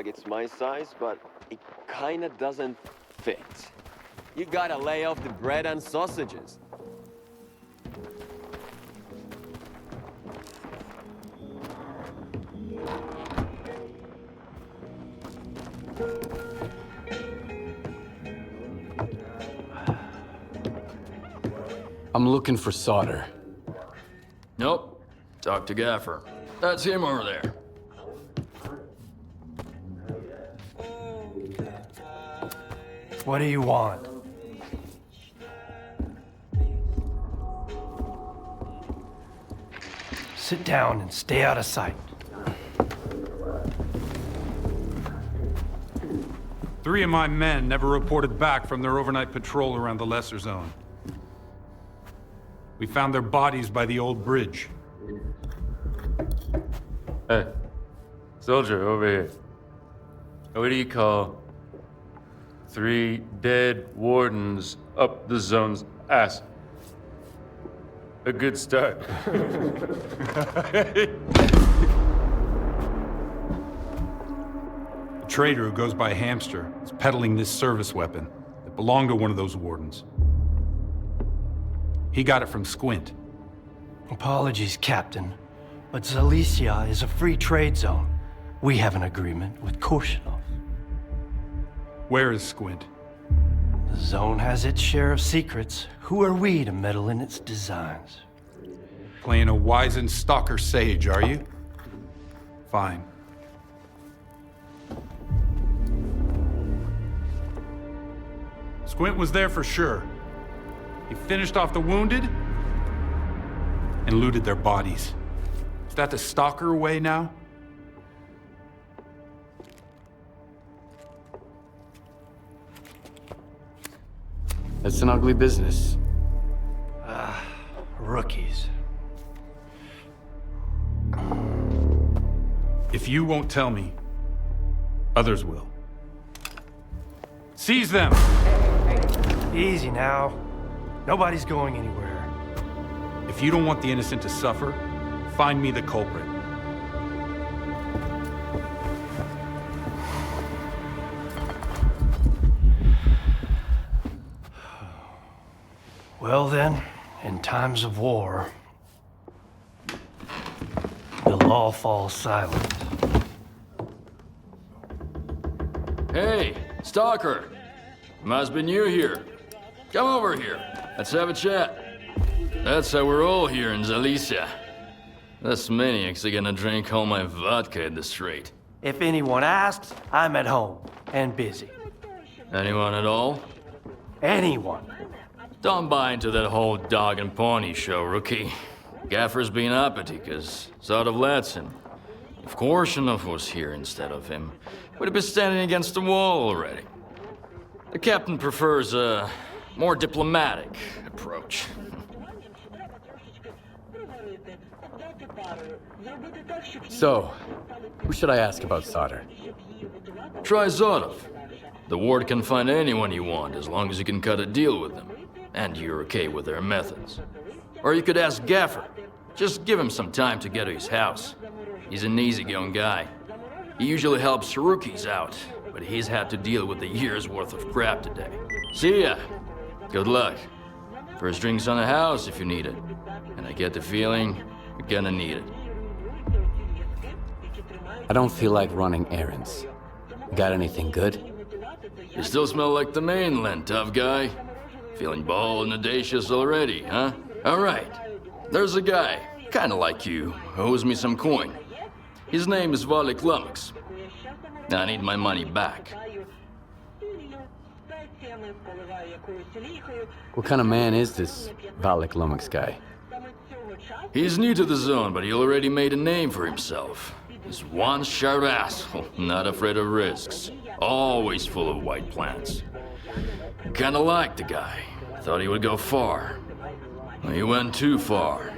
like it's my size, but it kinda doesn't fit. You gotta lay off the bread and sausages. I'm looking for solder. Nope. Talk to Gaffer. That's him over there. What do you want? Sit down and stay out of sight. 3 of my men never reported back from their overnight patrol around the Lesser Zone. We found their bodies by the old bridge. Hey, soldier, over here. What do you call 3 dead wardens up the zone's ass? A good start. A trader who goes by Hamster is peddling this service weapon that belonged to one of those wardens. He got it from Squint. Apologies, Captain, but Zalicia is a free trade zone. We have an agreement with Korshunov. Where is Squint? The zone has its share of secrets. Who are we to meddle in its designs? Playing a wizened Stalker sage, are you? Fine. Squint was there for sure. He finished off the wounded and looted their bodies. Is that the Stalker way now? It's an ugly business. Rookies. If you won't tell me, others will. Seize them! Easy now. Nobody's going anywhere. If you don't want the innocent to suffer, find me the culprit. Well then, in times of war, they'll all fall silent. Hey, Stalker. Must be new here. Come over here. Let's have a chat. That's how we're all here in Zalicia. This maniac's gonna drink all my vodka at the street. If anyone asks, I'm at home and busy. Anyone at all? Anyone. Don't buy into that whole dog and pony show, rookie. Gaffer's been uppity, cause ZoTa lets him. If Korshunov was here instead of him, we'd have been standing against the wall already. The captain prefers a more diplomatic approach. So, who should I ask about solder? Try ZoTa. The ward can find anyone you want as long as you can cut a deal with them, and you're okay with their methods. Or you could ask Gaffer. Just give him some time to get to his house. He's an easygoing guy. He usually helps rookies out, but he's had to deal with a year's worth of crap today. See ya. Good luck. First drinks on the house if you need it. And I get the feeling you're gonna need it. I don't feel like running errands. Got anything good? You still smell like the mainland, tough guy. Feeling bald and audacious already, huh? Alright. There's a guy, kinda like you, who owes me some coin. His name is Valik Lumix. I need my money back. What kind of man is this Valik Lumix guy? He's new to the zone, but he already made a name for himself. He's one sharp asshole, not afraid of risks. Always full of white plants. Kinda liked the guy. Thought he would go far. Well, he went too far.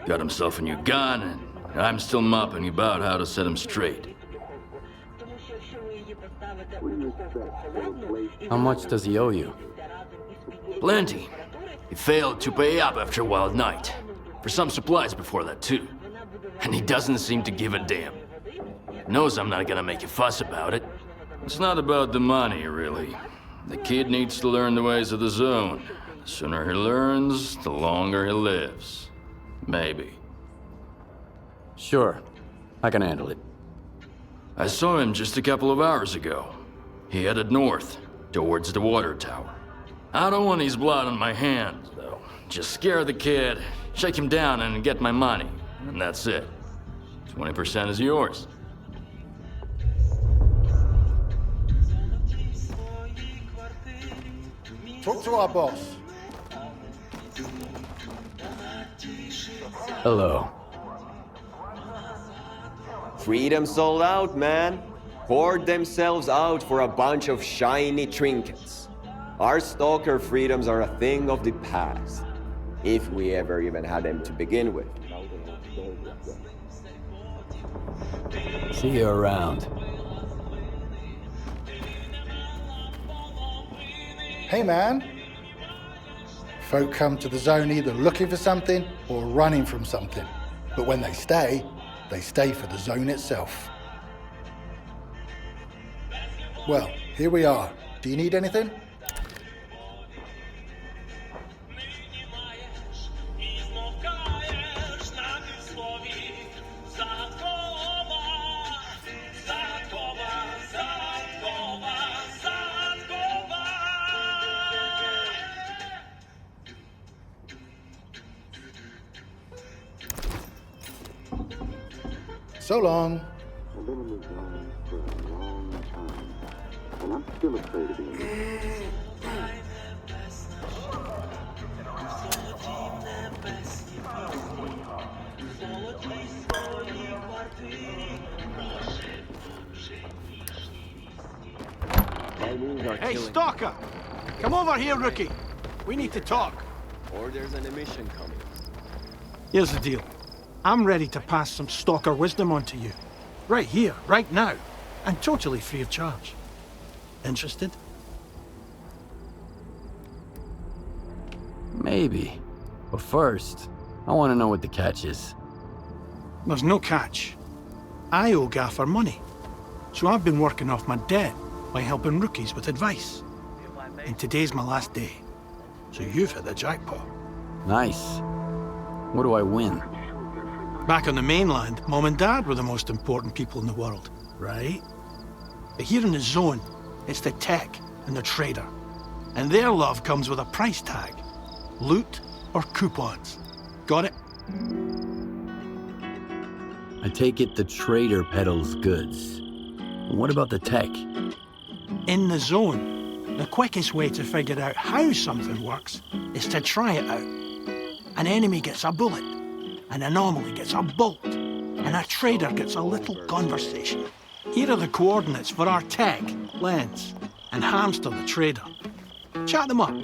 Got himself a new gun, and I'm still mopping about how to set him straight. How much does he owe you? Plenty. He failed to pay up after a wild night. For some supplies before that, too. And he doesn't seem to give a damn. Knows I'm not gonna make a fuss about it. It's not about the money, really. The kid needs to learn the ways of the zone. The sooner he learns, the longer he lives. Maybe. Sure, I can handle it. I saw him just a couple of hours ago. He headed north, towards the water tower. I don't want his blood on my hands, though. Just scare the kid, shake him down, and get my money. And that's it. 20% is yours. Talk to our boss. Hello. Freedom sold out, man. Poured themselves out for a bunch of shiny trinkets. Our Stalker freedoms are a thing of the past. If we ever even had them to begin with. See you around. Hey man. Folk come to the zone either looking for something or running from something. But when they stay for the zone itself. Well, here we are. Do you need anything? So long. I've been in this zone for a long time, and I'm still afraid of being here. Hey, Stalker! Come over here, rookie. We need to talk. Or there's an emission coming. Here's the deal. I'm ready to pass some Stalker wisdom on to you. Right here, right now. And totally free of charge. Interested? Maybe. But first, I want to know what the catch is. There's no catch. I owe Gaffer money. So I've been working off my debt by helping rookies with advice. And today's my last day. So you've hit the jackpot. Nice. What do I win? Back on the mainland, Mom and Dad were the most important people in the world, right? But here in the zone, it's the tech and the trader. And their love comes with a price tag. Loot or coupons. Got it? I take it the trader peddles goods. What about the tech? In the zone, the quickest way to figure out how something works is to try it out. An enemy gets a bullet. An anomaly gets a bolt, and a trader gets a little conversation. Here are the coordinates for our tech, Lens, and Hamster the trader. Chat them up.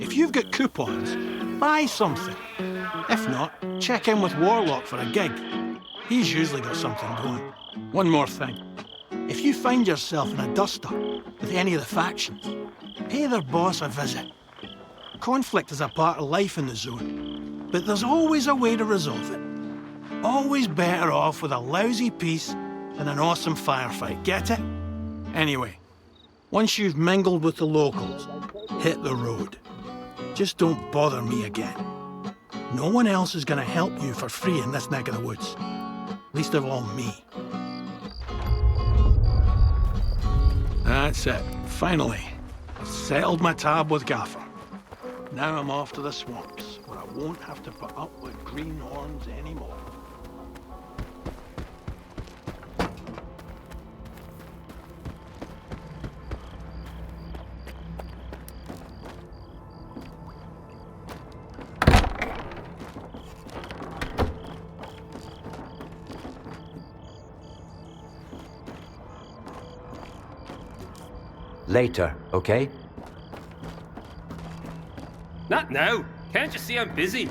If you've got coupons, buy something. If not, check in with Warlock for a gig. He's usually got something going. One more thing. If you find yourself in a dust-up with any of the factions, pay their boss a visit. Conflict is a part of life in the zone, but there's always a way to resolve it. Always better off with a lousy peace than an awesome firefight, get it? Anyway, once you've mingled with the locals, hit the road. Just don't bother me again. No one else is gonna help you for free in this neck of the woods. Least of all me. That's it. Finally. Settled my tab with Gaffer. Now I'm off to the swamps, where I won't have to put up with greenhorns anymore. Later, okay? Not now. Can't you see I'm busy?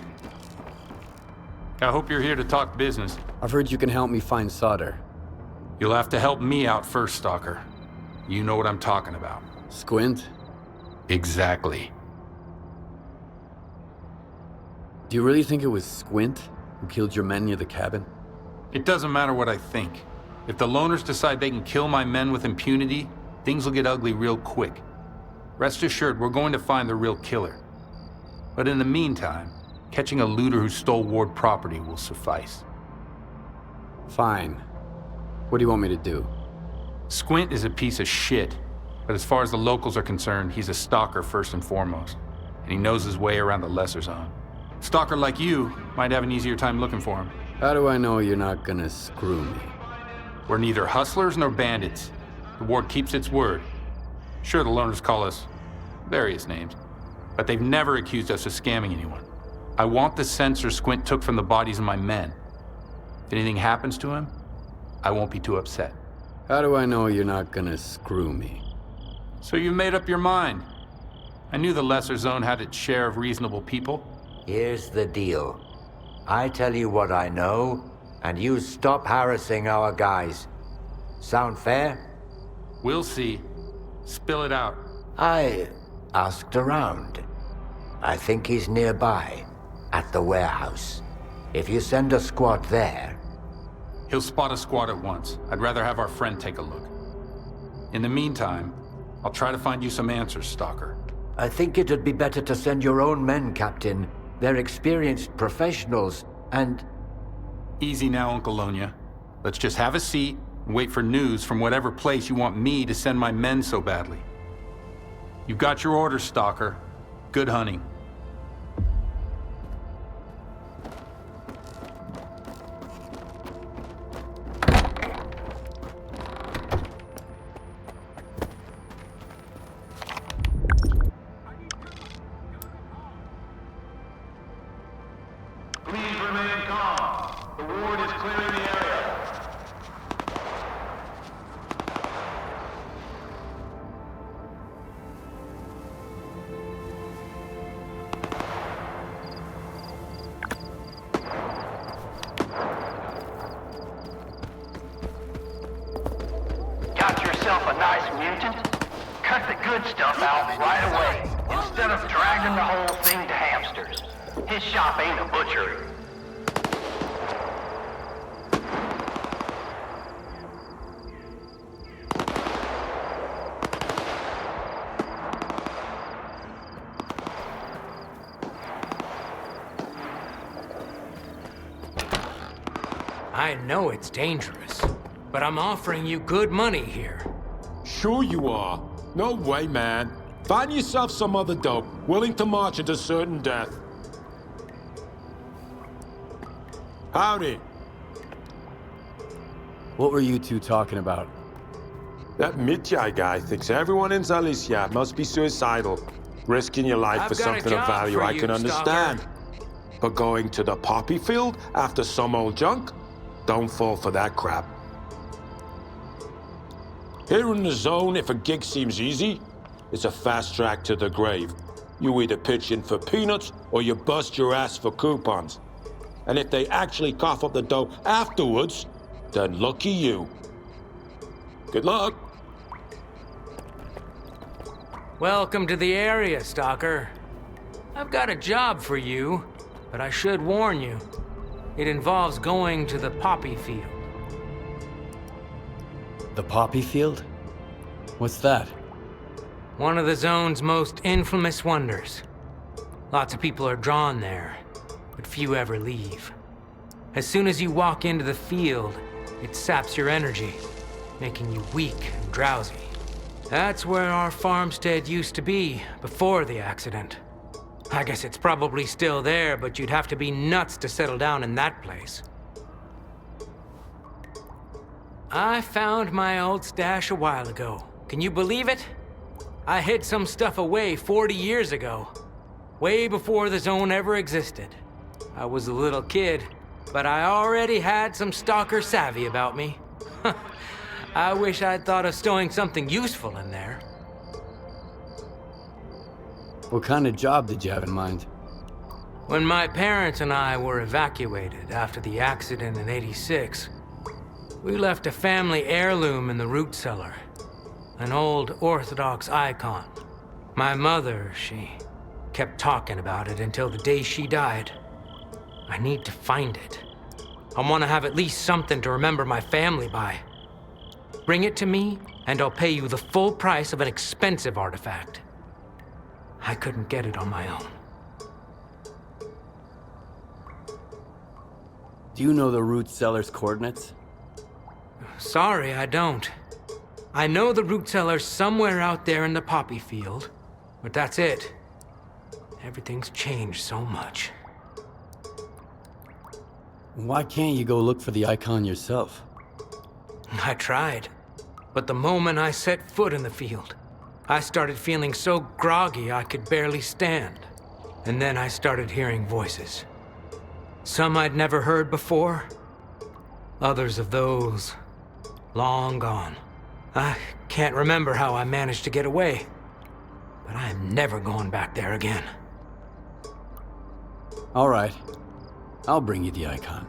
I hope you're here to talk business. I've heard you can help me find solder. You'll have to help me out first, Stalker. You know what I'm talking about. Squint? Exactly. Do you really think it was Squint who killed your men near the cabin? It doesn't matter what I think. If the loners decide they can kill my men with impunity, things will get ugly real quick. Rest assured, we're going to find the real killer. But in the meantime, catching a looter who stole Ward property will suffice. Fine. What do you want me to do? Squint is a piece of shit, but as far as the locals are concerned, he's a stalker first and foremost, and he knows his way around the lesser zone. Stalker like you might have an easier time looking for him. How do I know you're not gonna screw me? We're neither hustlers nor bandits. The Ward keeps its word. Sure, the loners call us various names, but they've never accused us of scamming anyone. I want the sensor Squint took from the bodies of my men. If anything happens to him, I won't be too upset. How do I know you're not gonna screw me? So you made up your mind. I knew the lesser zone had its share of reasonable people. Here's the deal. I tell you what I know, and you stop harassing our guys. Sound fair? We'll see. Spill it out. I asked around. I think he's nearby, at the warehouse. If you send a squad there... He'll spot a squad at once. I'd rather have our friend take a look. In the meantime, I'll try to find you some answers, Stalker. I think it'd be better to send your own men, Captain. They're experienced professionals, and... Easy now, Uncle Lonia. Let's just have a seat and wait for news from whatever place you want me to send my men so badly. You've got your orders, Stalker. Good hunting. Please remain calm. The ward is clearing the area. Got yourself a nice mutant? Cut the good stuff out right away, instead of dragging the whole thing to hamsters. His shop ain't a butchery. I know it's dangerous, but I'm offering you good money here. Sure you are. No way, man. Find yourself some other dope, willing to march into certain death. Howdy. What were you two talking about? That Mitjai guy thinks everyone in Zalicia must be suicidal. Risking your life I've for got a something of job value for I you, can understand. Stalker. But going to the poppy field after some old junk? Don't fall for that crap. Here in the zone, if a gig seems easy, it's a fast track to the grave. You either pitch in for peanuts or you bust your ass for coupons. And if they actually cough up the dough afterwards, then lucky you. Good luck. Welcome to the area, Stalker. I've got a job for you, but I should warn you. It involves going to the poppy field. The poppy field? What's that? One of the zone's most infamous wonders. Lots of people are drawn there, but few ever leave. As soon as you walk into the field, it saps your energy, making you weak and drowsy. That's where our farmstead used to be before the accident. I guess it's probably still there, but you'd have to be nuts to settle down in that place. I found my old stash a while ago. Can you believe it? I hid some stuff away 40 years ago. Way before the zone ever existed. I was a little kid, but I already had some stalker savvy about me. I wish I'd thought of stowing something useful in there. What kind of job did you have in mind? When my parents and I were evacuated after the accident in '86, we left a family heirloom in the root cellar. An old Orthodox icon. My mother, she kept talking about it until the day she died. I need to find it. I want to have at least something to remember my family by. Bring it to me, and I'll pay you the full price of an expensive artifact. I couldn't get it on my own. Do you know the root cellar's coordinates? Sorry, I don't. I know the root cellar's somewhere out there in the poppy field, but that's it. Everything's changed so much. Why can't you go look for the icon yourself? I tried, but the moment I set foot in the field, I started feeling so groggy I could barely stand. And then I started hearing voices. Some I'd never heard before, others of those long gone. I can't remember how I managed to get away, but I am never going back there again. All right. I'll bring you the icon.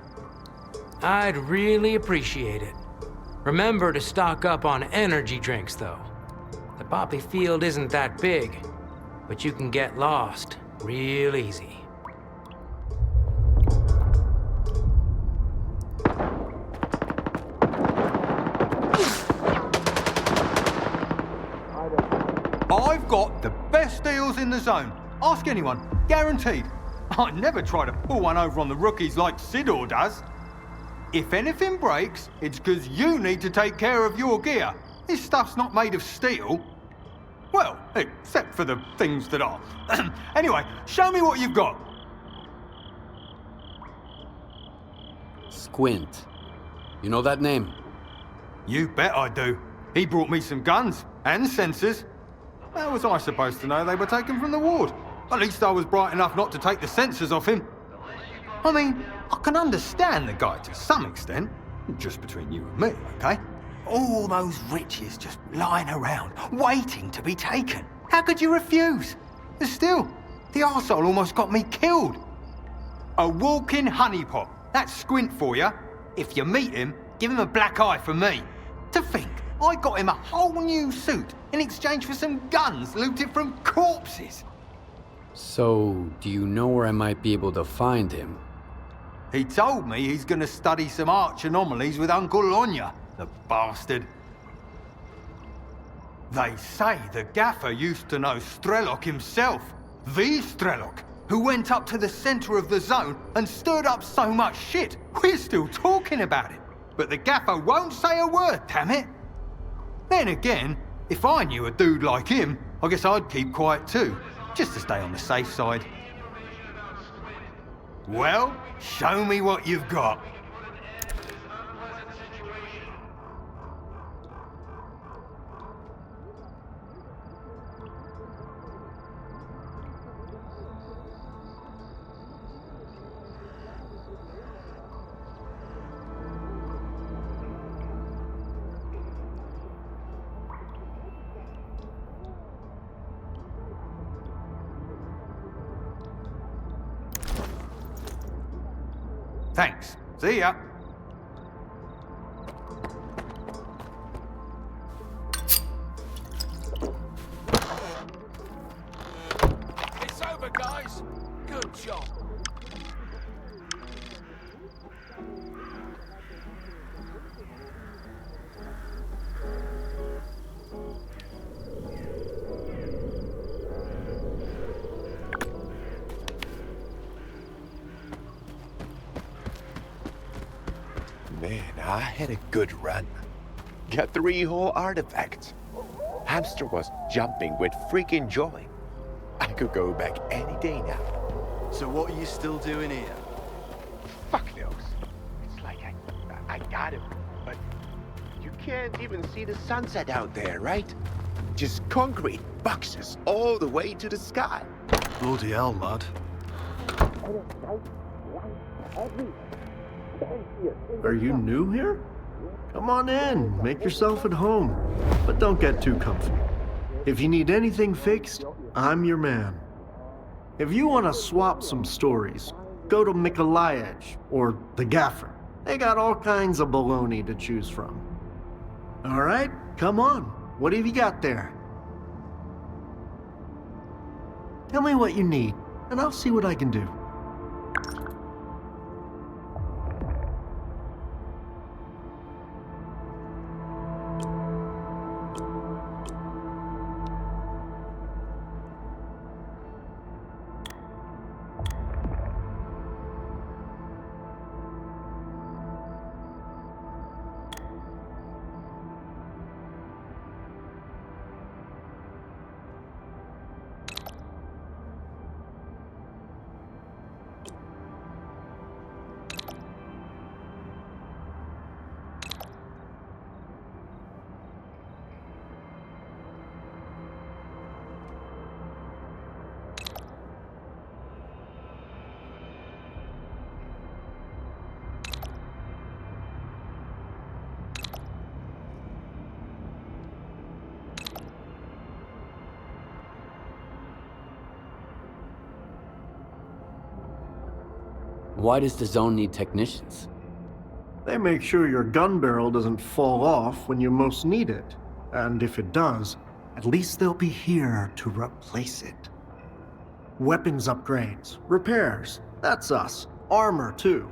I'd really appreciate it. Remember to stock up on energy drinks, though. The poppy field isn't that big, but you can get lost real easy. I've got the best deals in the zone. Ask anyone. Guaranteed. I never try to pull one over on the rookies like Sidor does. If anything breaks, it's because you need to take care of your gear. This stuff's not made of steel. Well, except for the things that are. Anyway, show me what you've got. Squint. You know that name? You bet I do. He brought me some guns and sensors. How was I supposed to know they were taken from the ward? At least I was bright enough not to take the sensors off him. I mean, I can understand the guy to some extent. Just between you and me, okay? All those riches just lying around, waiting to be taken. How could you refuse? But still, the arsehole almost got me killed. A walking honeypot. That's Squint for you. If you meet him, give him a black eye from me. To think, I got him a whole new suit in exchange for some guns looted from corpses. So, do you know where I might be able to find him? He told me he's gonna study some arch anomalies with Uncle Lonya, the bastard. They say the gaffer used to know Strelok himself, the Strelok, who went up to the center of the zone and stirred up so much shit, we're still talking about it. But the gaffer won't say a word, damn it. Then again, if I knew a dude like him, I guess I'd keep quiet too, just to stay on the safe side. Well, show me what you've got. Thanks. See ya. It's over, guys. Good job. Man, I had a good run. Got 3 whole artifacts. Hamster was jumping with freaking joy. I could go back any day now. So what are you still doing here? Fuck knows. It's like I got him, but you can't even see the sunset out there, right? Just concrete boxes all the way to the sky. Bloody hell, lad. Are you new here? Come on in, make yourself at home. But don't get too comfy. If you need anything fixed, I'm your man. If you want to swap some stories, go to Mikolayej or the Gaffer. They got all kinds of baloney to choose from. All right, come on. What have you got there? Tell me what you need, and I'll see what I can do. Why does the zone need technicians? They make sure your gun barrel doesn't fall off when you most need it. And if it does, at least they'll be here to replace it. Weapons upgrades, repairs, that's us. Armor, too.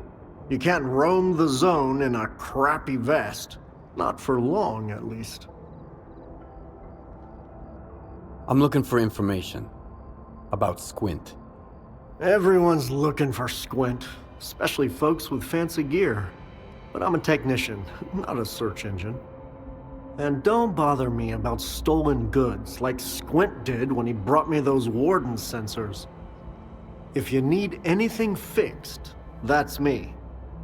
You can't roam the zone in a crappy vest. Not for long, at least. I'm looking for information about Squint. Everyone's looking for Squint, especially folks with fancy gear. But I'm a technician, not a search engine. And don't bother me about stolen goods like Squint did when he brought me those Warden sensors. If you need anything fixed, that's me.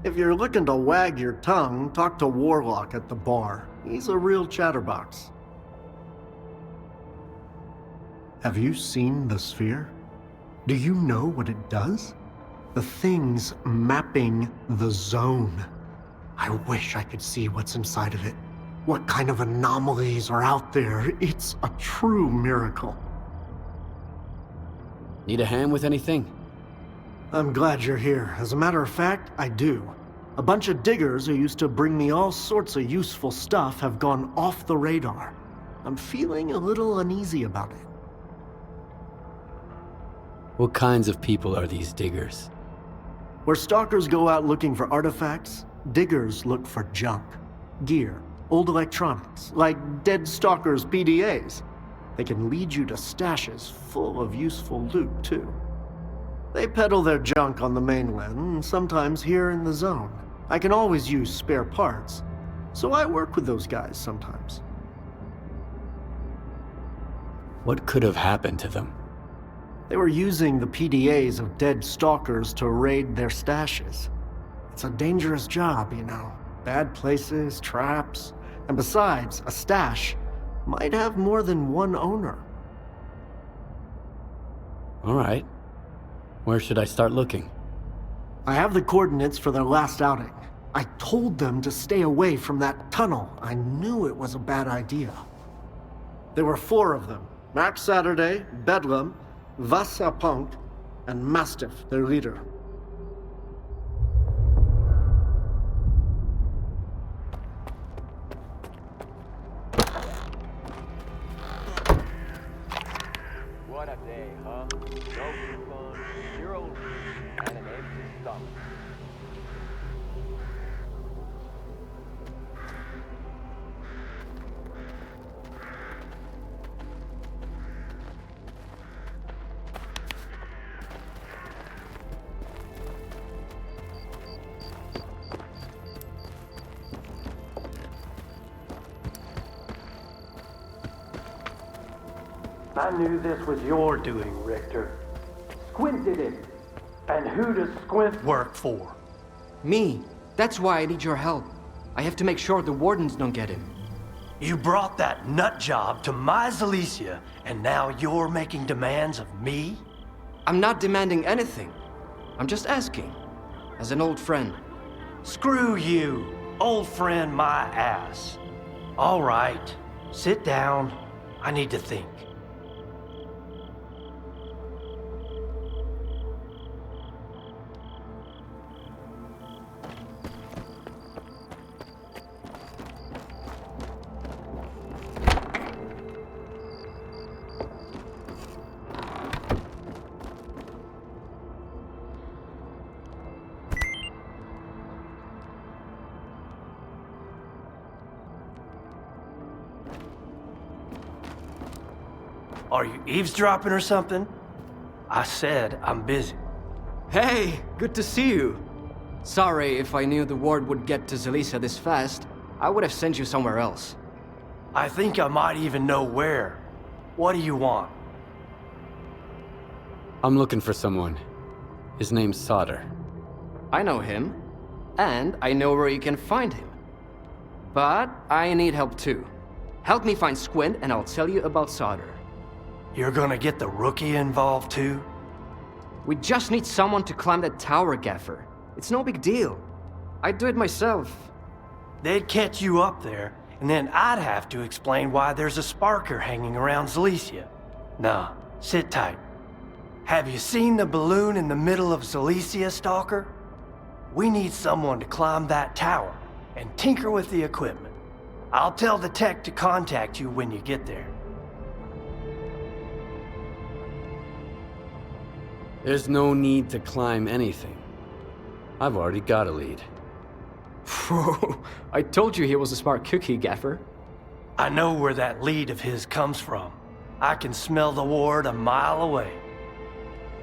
If you're looking to wag your tongue, talk to Warlock at the bar. He's a real chatterbox. Have you seen the sphere? Do you know what it does? The thing's mapping the zone. I wish I could see what's inside of it. What kind of anomalies are out there? It's a true miracle. Need a hand with anything? I'm glad you're here. As a matter of fact, I do. A bunch of diggers who used to bring me all sorts of useful stuff have gone off the radar. I'm feeling a little uneasy about it. What kinds of people are these diggers? Where stalkers go out looking for artifacts, diggers look for junk, gear, old electronics, like dead stalkers' PDAs. They can lead you to stashes full of useful loot, too. They peddle their junk on the mainland, and sometimes here in the zone. I can always use spare parts, so I work with those guys sometimes. What could have happened to them? They were using the PDAs of dead stalkers to raid their stashes. It's a dangerous job, you know. Bad places, traps, and besides, a stash might have more than one owner. All right. Where should I start looking? I have the coordinates for their last outing. I told them to stay away from that tunnel. I knew it was a bad idea. There were 4 of them. Max Saturday, Bedlam, Vasa Punk, and Mastiff, their leader. What a day, huh? No coupons, 0 leads, and an empty stomach. I knew this was your doing, Richter. Squint did it. And who does Squint work for? Me. That's why I need your help. I have to make sure the Wardens don't get him. You brought that nut job to my Zalicia, and now you're making demands of me? I'm not demanding anything. I'm just asking. As an old friend. Screw you. Old friend my ass. All right. Sit down. I need to think. Are you eavesdropping or something? I said I'm busy. Hey, good to see you. Sorry if I knew the ward would get to Zalicia this fast. I would have sent you somewhere else. I think I might even know where. What do you want? I'm looking for someone. His name's Sauter. I know him, and I know where you can find him. But I need help too. Help me find Squint, and I'll tell you about Sauter. You're gonna get the rookie involved too? We just need someone to climb that tower, Gaffer. It's no big deal. I'd do it myself. They'd catch you up there, and then I'd have to explain why there's a sparker hanging around Zalicia. Nah, sit tight. Have you seen the balloon in the middle of Zalicia, Stalker? We need someone to climb that tower and tinker with the equipment. I'll tell the tech to contact you when you get there. There's no need to climb anything. I've already got a lead. Whoa, I told you he was a smart cookie, Gaffer. I know where that lead of his comes from. I can smell the ward a mile away.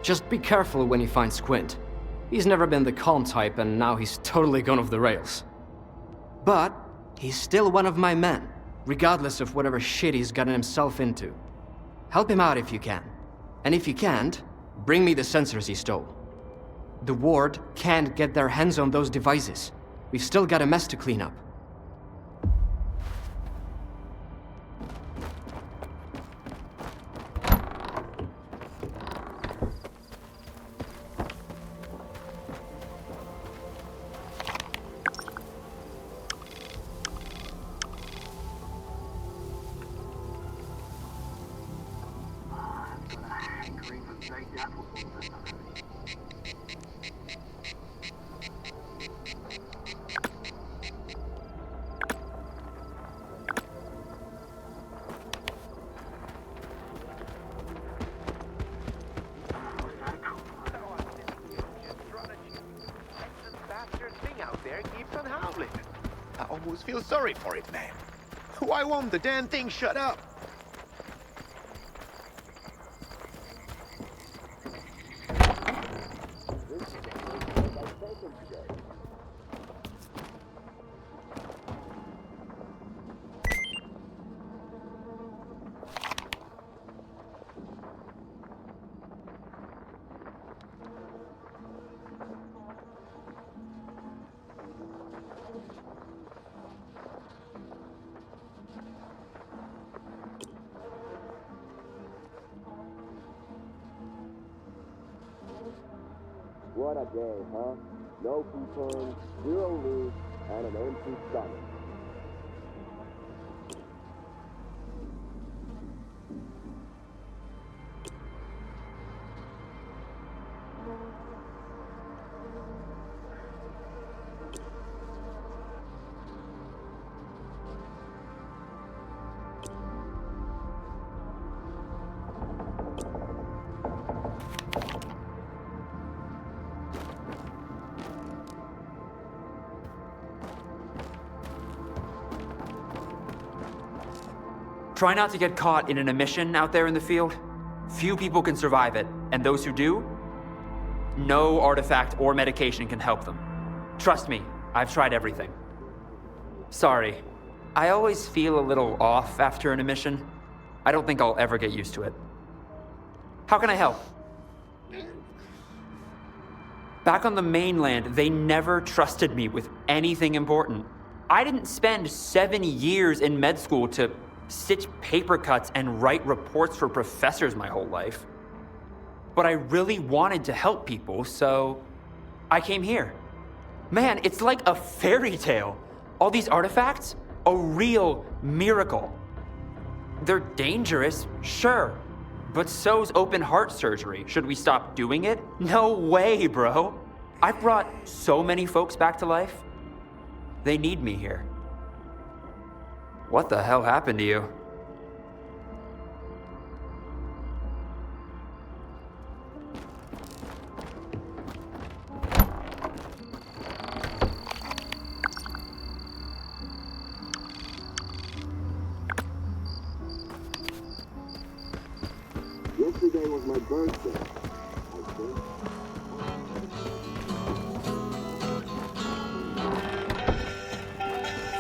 Just be careful when you find Squint. He's never been the calm type, and now he's totally gone off the rails. But he's still one of my men, regardless of whatever shit he's gotten himself into. Help him out if you can. And if you can't, bring me the sensors he stole. The ward can't get their hands on those devices. We've still got a mess to clean up. I almost feel sorry for it, man. Why won't the damn thing shut up? What a day, huh? No coupons, 0 loot, and an empty stomach. Try not to get caught in an emission out there in the field. Few people can survive it, and those who do, no artifact or medication can help them. Trust me, I've tried everything. Sorry, I always feel a little off after an emission. I don't think I'll ever get used to it. How can I help? Back on the mainland, they never trusted me with anything important. I didn't spend 7 years in med school to stitch paper cuts and write reports for professors my whole life. But I really wanted to help people, so I came here. Man, it's like a fairy tale. All these artifacts, a real miracle. They're dangerous, sure, but so's open heart surgery. Should we stop doing it? No way, bro. I've brought so many folks back to life. They need me here. What the hell happened to you? Yesterday was my birthday.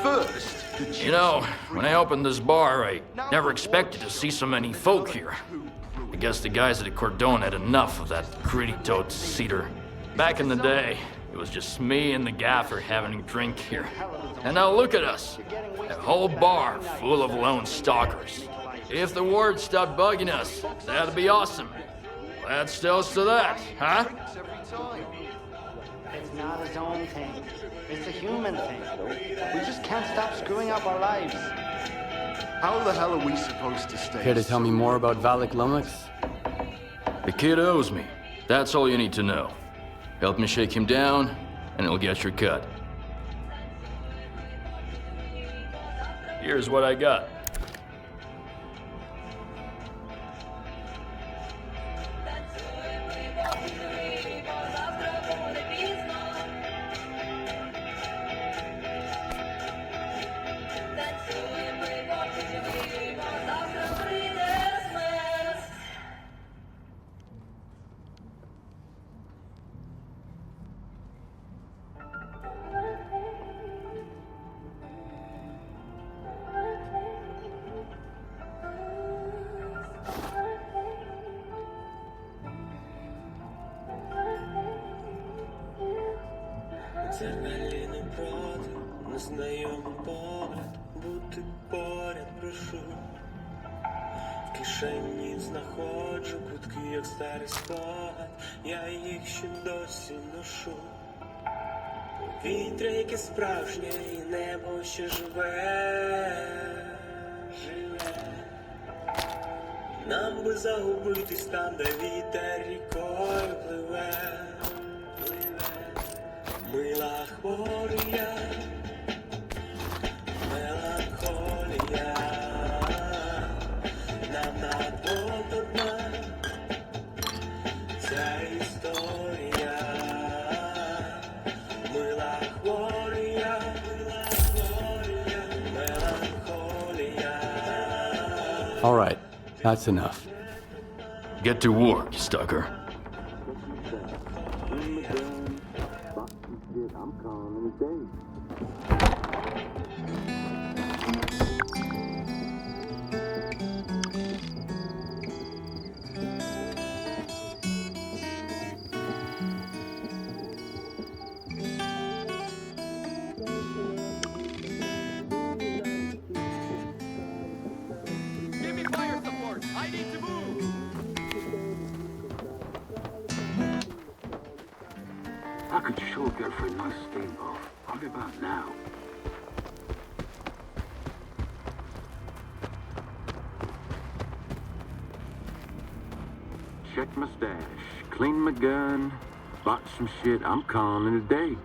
First, You know, when I opened this bar, I never expected to see so many folk here. I guess the guys at Cordon had enough of that gritty toad cedar. Back in the day, it was just me and the gaffer having a drink here. And now look at us, a whole bar full of lone stalkers. If the ward stopped bugging us, that'd be awesome. Let's toast to that, huh? It's not a zone thing. It's a human thing. We just can't stop screwing up our lives. How the hell are we supposed to stay? Care to tell me more about Valak Lumix? The kid owes me. That's all you need to know. Help me shake him down, and it'll get your cut. Here's what I got. Дзеркалі напроти, незнайомий погляд, бути поряд прошу. В кишені знаходжу кутки, як старий спогад, я їх ще досі ношу. Повітря, яке справжнє, і небо ще живе. Нам би загубитись там, де вітер рікою пливе. Мила хворія, меланхолія, нам надвод одна ця історія. Мила хворія, меланхолія. All right, that's enough. Get to work, Stalker. I'm calling it a day. Give me fire support. I need to move. I could sure go for a nice steamboat. What about now? Check my stash, clean my gun, bought some shit. I'm calling it a day.